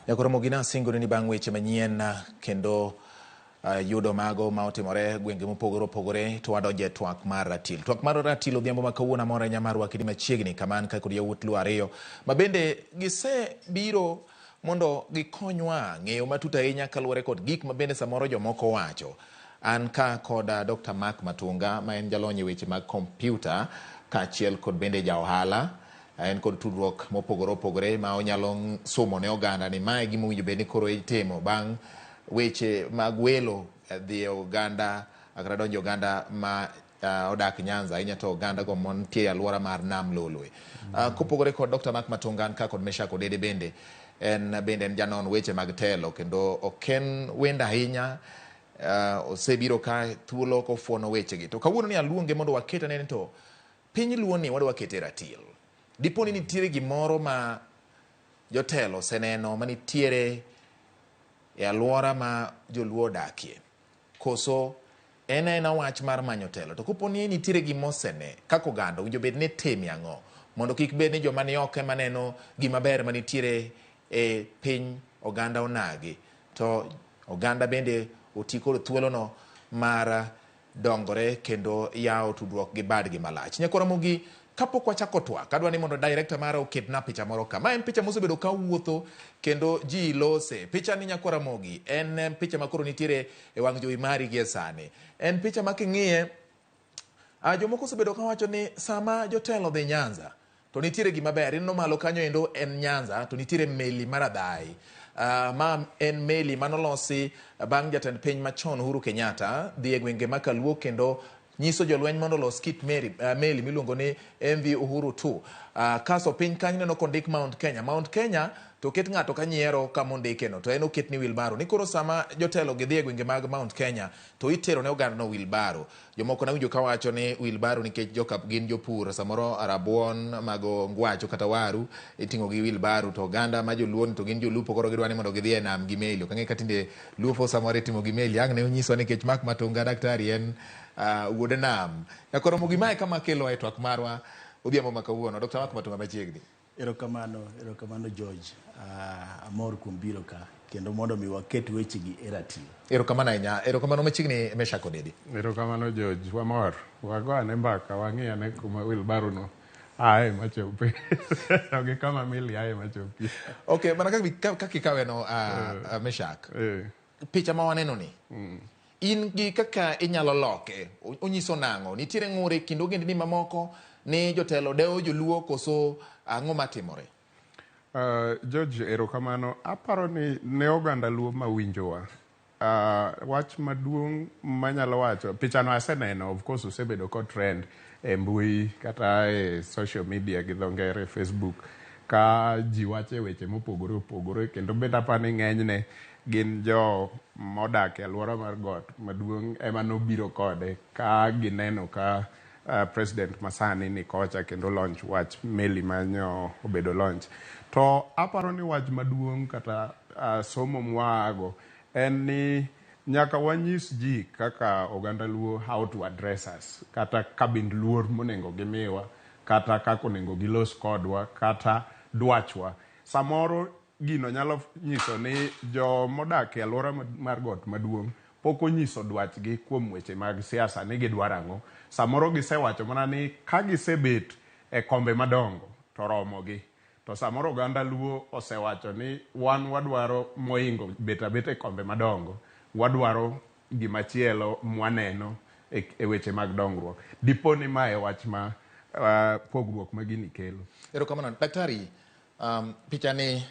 Ramogi na singolo ni bang' weche manyien kendo yudo mago ma otimore gwenge mopogore opogore to wadonje twak mar ratil. Twak mar ratil odhiambo ma kawuono moro nyamarwa kidi machiegni kaman ka kod yawuot Luo ariyo ma bende gise biro mondo gikonywa ng'eyo matut ahinya kaluwore kod gik ma bende samoro jomoko wacho. An ka kod Dr. Mark Matunga ma en jalony e weche mag kompyuta kaachiel kod bende ja ohala. En kod tudruok mopogore opogore ma onyalo somo ne oganda ni mae gima owinjo bed ni koro itimo bang' weche mag welo dhi oganda kata donjo oganda ma odak Nyanza ahinya to oganda go mantie e alwora mar Nam Lolwe. Kopogore kod Dr. Mark Matunga ka kod Meshak Odede bende en janon weche mag telo kendo oken wenda ahinya osebiro ka thuolo kofuono wechegi. To kawuono ni aluonge mondo waketane to piny Luo ni wadwa kete ratil. Diponi nitiere gimoro ma jotelo seneno ma nitiere e alwora ma joluo dakie. Koso en wach mar manyo telo. To koponi nitiere gimosene kako oganda winjo bed ni timi ang'o mondo kik bed ni joma ni oko maneno gima ber ma nitiere e piny oganda onagi. To oganda bende oti kod thuolono mar dongore kendo yawo tudruok gi badgi malach. Nyako Ramogi kapok wachako twak adwa ni mondo director mara oketna picha moro ka. Ma en picha mosebedo ka wuotho kendo ji lose. Picha ni Nyako Ramogi en picha makoro nitiere e wang' jowi mari gie sani. En picha ma king'iye jomoko osebedo ka wacho ni sama jotelo dhi Nyanza to nitiere gima ber. Ineno malo kanyo endo en Nyanza to nitiere meli maradhai. Ma en meli manolosi bang' jatend piny machon Uhuru Kenyatta dhi e gwenge ma Kaluo kendo nyiso jolweny mondo los kit meli miluongo ni MV Uhuru 2. Kaso piny kanyo neno kondik Mount Kenya. Mount Kenya to ket ng'ato ka nyiero kama ondikeno to en oket ni wheelbarrow. Ni koro sama jotelo gidhi e gwenge mag Mount Kenya to itero ne oganda no wheelbarrow. Jomoko na winjo ka wacho ni wheelbarrow nikech gin jopur samoro rabuon mago ngwacho kata waru iting'o gi wheelbarrow to oganda ma joluo to gin jolupo koro gidwani mondo gidhi e nam gi meli. Kang'e ka tinde lupo samoro itimo gi meli. Ang' ne onyiso nikech Mark Matunga daktari en wuod nam. Nyako Ramogi mae kama kelo e twak marwa odhiambo ma kawuono. Dr. Mark Matunga machiegni. Erokamano George. Amor kuom biro ka kendo mondo mi waket wechegi e ratil. Erokamano ahinya. Erokamano machiegni Meshak Odede. Erokamano George. Wamor. Wagone mbaka wang'iyane kuma wheelbarrow no ae machopi. Oge kama meli ae machopi. Okay, mana kaka ikawe no Meshak. Picha ma waneno ni. In gi kaka inyalo loke onyiso nang'o nitiere ng'ure kendo ogendni mamoko ni jotelo dewo joluo koso ang'o matimore. George, erokamano. Aparo ni ne oganda Luo mawinjowa wach maduong' manyalo wacho pichano aseneno, of course osebedo ko trend e mbui kata e social media gi dho ngere Facebook ka ji wache weche mopogore opogore kendo bende apani ng'enyne gin jo modak e alwora mar got maduong' ema nobiro kode ka gineno ka president masani ni kocha kendo launch wach meli manyo obedo launch. To aparo ni wach maduong' kata somo mwago en ni nyaka wanyis ji kaka oganda Luo how to address us kata kabind luor monengo gimiwa kata kako onengo gilos kodwa kata dwachwa. Samoro gino nyalo nyiso ni jo modak e alwora mar got maduong' pok onyiso dwachgi kuom weche mag siasa ni gidwaro ang'o. Samoro gisewacho mana ni ka gisebet e kombe madongo to romogi. To samoro oganda Luo osewacho ni wan wadwaro moingo bet abet e kombe madongo. Wadwaro gimachielo mwaneno e weche mag dongruok. Diponi mae wach ma pogruok magini kelo. Erokamano. Daktari, picha ni